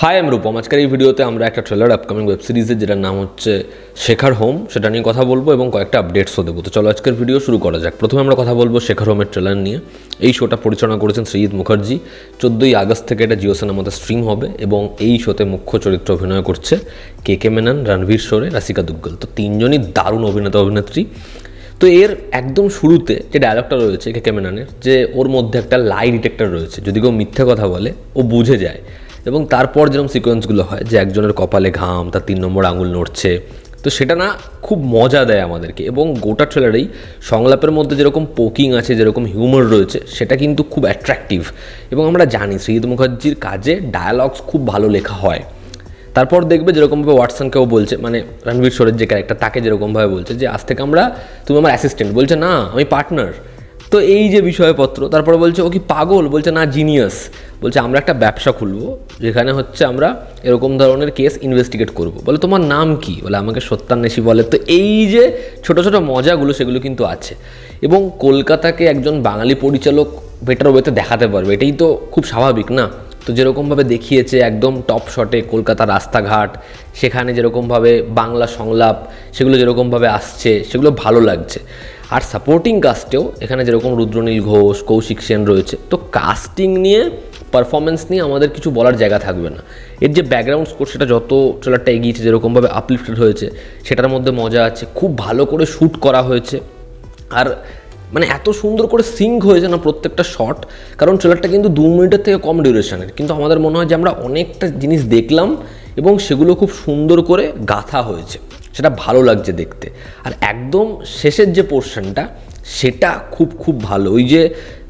High আমি রূপম। আজকের এই ভিডিওতে আমরা একটা ট্রেলার আপকামিং ওয়েব সিরিজের যেটার নাম হচ্ছে শেখার হোম সেটা নিয়ে কথা বলবো এবং কয়েকটা আপডেটসও দেবো। তো চলো আজকের ভিডিও শুরু করা যাক। প্রথমে আমরা কথা বলবো শেখার হোমের ট্রেলার নিয়ে। এই শোটা পরিচালনা করেছেন সৃজিত মুখার্জি। 14ই আগস্ট থেকে এটা জিও সিনেমাতে স্ট্রিম হবে এবং এই শোতে মুখ্য চরিত্র অভিনয় করছে কে মেনন, রণবীর শোরে, রাশিকা দুগ্গল। তো তিনজনই দারুণ অভিনেতা অভিনেত্রী। তো এর একদম শুরুতে যে ডায়লগটা রয়েছে কে মেননের, যে ওর মধ্যে একটা লাই ডিটেক্টর রয়েছে, যদি কেউ মিথ্যে কথা বলে ও বুঝে যায়। এবং তারপর যেরকম সিকোয়েন্সগুলো হয় যে একজনের কপালে ঘাম, তার 3 নম্বর আঙুল নড়ছে, তো সেটা না খুব মজা দেয় আমাদেরকে। এবং গোটা ট্রেলারেই সংলাপের মধ্যে যেরকম পোকিং আছে, যেরকম হিউমার রয়েছে, সেটা কিন্তু খুব অ্যাট্রাকটিভ। এবং আমরা জানি সৃজিত মুখার্জির কাজে ডায়ালগস খুব ভালো লেখা হয়। তারপর দেখবে যেরকমভাবে ওয়াটসনকেও বলছে, মানে রণবীর শোরের যে ক্যারেক্টার তাকে যেরকমভাবে বলছে যে আজ থেকে তুমি আমার অ্যাসিস্ট্যান্ট, বলছে না আমি পার্টনার। তো এই যে বিষয়পত্র, তারপরে বলছে ও কি পাগল, বলছে না জিনিয়াস, বলছে আমরা একটা ব্যবসা খুলবো যেখানে হচ্ছে আমরা এরকম ধরনের কেস ইনভেস্টিগেট করব। বলে তোমার নাম কি, বলে আমাকে সত্যান্বেষী বলে। তো এই যে ছোটো ছোটো মজাগুলো সেগুলো কিন্তু আছে। এবং কলকাতাকে একজন বাঙালি পরিচালক বেটার ওয়েতে দেখাতে পারবে, এটাই তো খুব স্বাভাবিক না। তো যেরকমভাবে দেখিয়েছে একদম টপ শটে কলকাতার রাস্তাঘাট, সেখানে যেরকমভাবে বাংলা সংলাপ সেগুলো যেরকমভাবে আসছে সেগুলো ভালো লাগছে। আর সাপোর্টিং কাস্টেও এখানে যেরকম রুদ্রনীল ঘোষ, কৌশিক সেন রয়েছে। তো কাস্টিং নিয়ে, পারফরমেন্স নিয়ে আমাদের কিছু বলার জায়গা থাকবে না। এর যে ব্যাকগ্রাউন্ড স্কোর সেটা যত ট্রেলারটা এগিয়েছে যেরকমভাবে আপলিফটেড হয়েছে সেটার মধ্যে মজা আছে, খুব ভালো করে শ্যুট করা হয়েছে। আর মানে এত সুন্দর করে সিঙ্ক হয়েছে না প্রত্যেকটা শট, কারণ ট্রেলারটা কিন্তু 2 মিনিটের থেকে কম ডিউরেশনের, কিন্তু আমাদের মনে হয় যে আমরা অনেকটা জিনিস দেখলাম এবং সেগুলো খুব সুন্দর করে গাঁথা হয়েছে, সেটা ভালো লাগছে দেখতে। আর একদম শেষের যে পোর্শনটা সেটা খুব খুব ভালো। ওই যে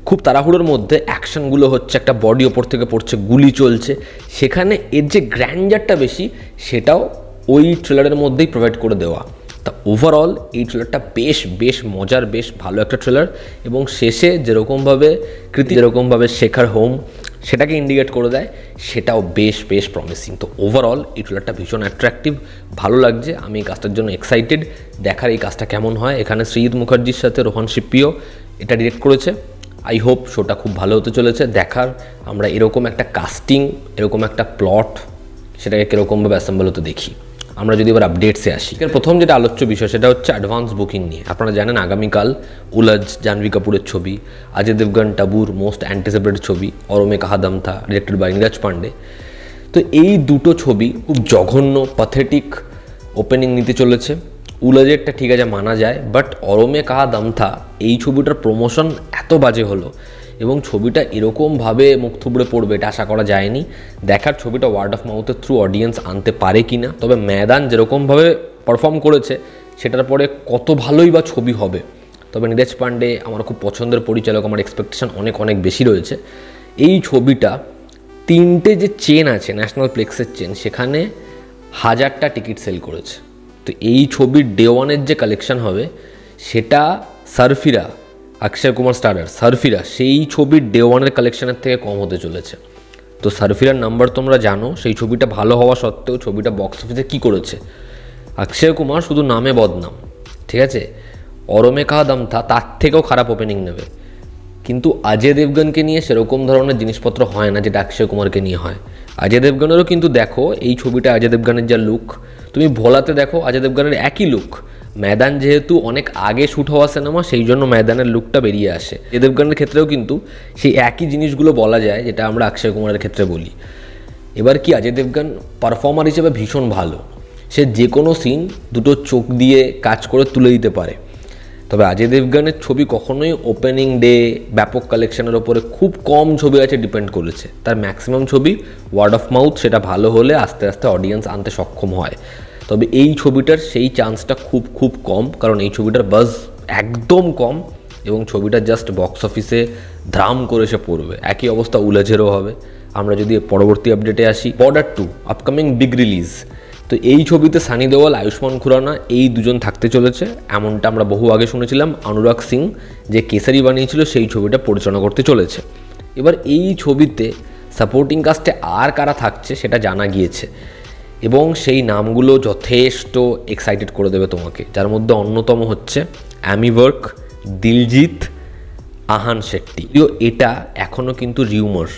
খুব তাড়াহুড়োর মধ্যে অ্যাকশনগুলো হচ্ছে, একটা বডি ওপর থেকে পড়ছে, গুলি চলছে, সেখানে এর যে গ্র্যান্ডারটা বেশি সেটাও ওই ট্রেলারের মধ্যেই প্রোভাইড করে দেওয়া। তা ওভারঅল এই ট্রেলারটা বেশ মজার, বেশ ভালো একটা ট্রেলার। এবং শেষে যেরকমভাবে যেরকমভাবে শেখার হোম সেটাকে ইন্ডিকেট করে দেয়, সেটাও বেশ প্রমিসিং। তো ওভারঅল এই ট্রেলারটা ভীষণ অ্যাট্রাকটিভ, ভালো লাগছে। আমি এই কাজটার জন্য এক্সাইটেড, দেখার এই কাজটা কেমন হয়। এখানে সৃজিত মুখার্জির সাথে রোহন শিপ্পিও এটা ডিরেক্ট করেছে। আই হোপ শোটা খুব ভালো হতে চলেছে। দেখার আমরা এরকম একটা কাস্টিং, এরকম একটা প্লট, সেটাকে কীরকমভাবে অ্যাসেম্বল হতে দেখি। আমরা যদি এবার আপডেটসে আসি, এর প্রথম যেটা আলোচ্য বিষয় সেটা হচ্ছে অ্যাডভান্স বুকিং নিয়ে। আপনারা জানেন আগামীকাল উলজ, জাহ্নবী কাপুরের ছবি, অজয় দেবগন টাবুর মোস্ট অ্যান্টিসিপেটেড ছবি অর মে কাহা দম থা, ডিরেক্টেড বাই নীরজ পান্ডে। তো এই দুটো ছবি খুব জঘন্য, প্যাথেটিক ওপেনিং নিতে চলেছে। উলজেরটা ঠিক আছে মানা যায়, বাট অর মে কাহা দম থা এই ছবিটার প্রমোশন এত বাজে হলো এবং ছবিটা এরকমভাবে মুখ থুবড়ে পড়বে এটা আশা করা যায়নি। দেখার ছবিটা ওয়ার্ড অফ মাউথের থ্রু অডিয়েন্স আনতে পারে কি না। তবে ময়দান যেরকমভাবে পারফর্ম করেছে সেটার পরে কত ভালোই বা ছবি হবে। তবে নীরজ পান্ডে আমার খুব পছন্দের পরিচালক, আমার এক্সপেকটেশন অনেক বেশি রয়েছে। এই ছবিটা 3টে যে চেন আছে, ন্যাশনাল প্লেক্সের চেন, সেখানে 1000টা টিকিট সেল করেছে। তো এই ছবির ডে 1-এর যে কালেকশন হবে সেটা সারফিরা, অক্ষয় কুমার স্টারার সারফিরা, সেই ছবির ডে 1-এর কালেকশনের থেকে কম হতে চলেছে। তো সারফিরার নাম্বার তোমরা জানো, সেই ছবিটা ভালো হওয়া সত্ত্বেও ছবিটা বক্স অফিসে কী করেছে। অক্ষয় কুমার শুধু নামে বদনাম, ঠিক আছে, অর মে কাহা দম থা তার থেকেও খারাপ ওপেনিং নেবে। কিন্তু অজয় দেবগনকে নিয়ে সেরকম ধরনের জিনিসপত্র হয় না যেটা অক্ষয় কুমারকে নিয়ে হয়। অজয় দেবগনেরও কিন্তু দেখো এই ছবিটা, অজয় দেবগনের যা লুক, তুমি ভোলাতে দেখো অজয় দেবগনের একই লুক। ময়দান যেহেতু অনেক আগে শ্যুট হওয়া সিনেমা, সেই জন্য ময়দানের লুকটা বেরিয়ে আসে। অজয় দেবগনের ক্ষেত্রেও কিন্তু সেই একই জিনিসগুলো বলা যায় যেটা আমরা অক্ষয় কুমারের ক্ষেত্রে বলি। এবার কি, অজয় দেবগন পারফর্মার হিসেবে ভীষণ ভালো, সে যে কোনো সিন দুটো চোখ দিয়ে কাজ করে তুলে দিতে পারে। তবে অজয় দেবগনের ছবি কখনোই ওপেনিং ডে ব্যাপক কালেকশনের ওপরে খুব কম ছবি আছে ডিপেন্ড করেছে। তার ম্যাক্সিমাম ছবি ওয়ার্ড অফ মাউথ, সেটা ভালো হলে আস্তে আস্তে অডিয়েন্স আনতে সক্ষম হয়। তবে এই ছবিটার সেই চান্সটা খুব কম, কারণ এই ছবিটার বাজ একদম কম এবং ছবিটা জাস্ট বক্স অফিসে ধাম করে এসে পড়বে। একই অবস্থা উলজেরও হবে। আমরা যদি পরবর্তী আপডেটে আসি, বর্ডার 2 আপকামিং বিগ রিলিজ। তো এই ছবিতে সানি দেওয়াল, আয়ুষ্মান খুরানা এই দুজন থাকতে চলেছে, এমনটা আমরা বহু আগে শুনেছিলাম। অনুরাগ সিং যে কেসারি বানিয়েছিল সেই ছবিটা পরিচালনা করতে চলেছে। এবার এই ছবিতে সাপোর্টিং কাস্টে আর কারা থাকছে সেটা জানা গিয়েছে এবং সেই নামগুলো যথেষ্ট এক্সাইটেড করে দেবে তোমাকে, যার মধ্যে অন্যতম হচ্ছে অ্যামি বার্ক, দিলজিৎ, আহান শেট্টি। এটা এখনও কিন্তু রিউমার,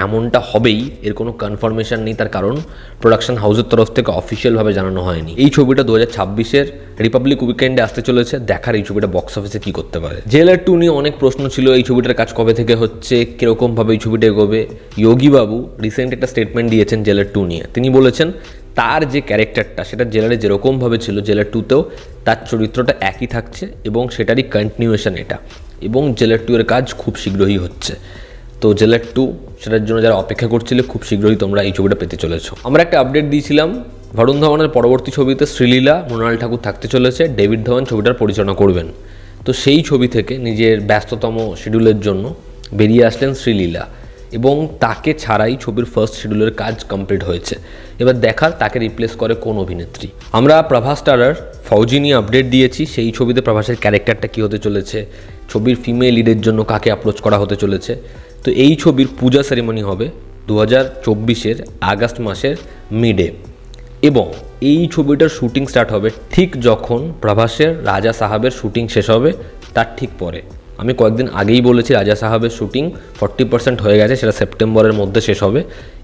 এমনটা হবেই এর কোনো কনফার্মেশন নেই, তার কারণ প্রোডাকশন হাউসের তরফ থেকে অফিসিয়ালভাবে জানানো হয়নি। এই ছবিটা 2026-এর রিপাবলিক উইকেন্ডে আসতে চলেছে, দেখার এই ছবিটা বক্স অফিসে কী করতে পারে। জেলার 2 নিয়ে অনেক প্রশ্ন ছিল, এই ছবিটার কাজ কবে থেকে হচ্ছে, কীরকমভাবে এই ছবিটা এগোবে। যোগী বাবু রিসেন্ট একটা স্টেটমেন্ট দিয়েছেন জেলার 2 নিয়ে। তিনি বলেছেন তার যে ক্যারেক্টারটা সেটা জেলারে যেরকমভাবে ছিল জেলার 2তেও তার চরিত্রটা একই থাকছে এবং সেটারই কন্টিনিউয়েশন এটা, এবং জেলার 2 এর কাজ খুব শীঘ্রই হচ্ছে। তো জেলার 2 সেটার জন্য যারা অপেক্ষা করছিলে খুব শীঘ্রই তোমরা এই ছবিটা পেতে চলেছো। আমরা একটা আপডেট দিয়েছিলাম, বরুণ ধাওয়ানের পরবর্তী ছবিতে শ্রীলীলা, মৃণাল ঠাকুর থাকতে চলেছে, ডেভিড ধাওয়ান ছবিটার পরিচালনা করবেন। তো সেই ছবি থেকে নিজের ব্যস্ততম শিডিউলের জন্য বেরিয়ে আসলেন শ্রীলীলা, এবং তাকে ছাড়াই ছবির ফার্স্ট শিডিউলের কাজ কমপ্লিট হয়েছে। এবার দেখার তাকে রিপ্লেস করে কোন অভিনেত্রী। আমরা প্রভাস স্টারার ফৌজি নিয়ে আপডেট দিয়েছি, সেই ছবিতে প্রভাসের ক্যারেক্টারটা কী হতে চলেছে, ছবির ফিমেল লিডের জন্য কাকে অ্যাপ্রোচ করা হতে চলেছে। তো এই ছবির পূজা সেরেমনি হবে 2024-এর আগস্ট মাসের মিডে, এবং এই ছবিটার শুটিং স্টার্ট হবে ঠিক যখন প্রভাসের রাজা সাহাবের শুটিং শেষ হবে তার ঠিক পরে। আমি কয়েকদিন আগেই বলেছি রাজা সাহাবের শুটিং 40% হয়ে গেছে, সেটা সেপ্টেম্বরের মধ্যে শেষ হবে,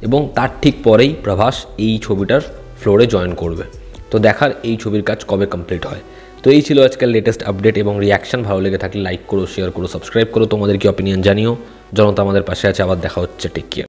এবং তার ঠিক পরেই প্রভাস এই ছবিটার ফ্লোরে জয়েন করবে। তো দেখার এই ছবির কাজ কবে কমপ্লিট হয়। তো এই ছিল আজকাল লেটেস্ট আপডেট এবং রিয়াকশন। ভালো লেগে থাকলে লাইক করো, শেয়ার করো, সাবস্ক্রাইব করো, তোমাদের কি অপিনিয়ন জানিও। জনতা আমাদের পাশে আছে, আবার দেখা হচ্ছে, টেক কেয়ার।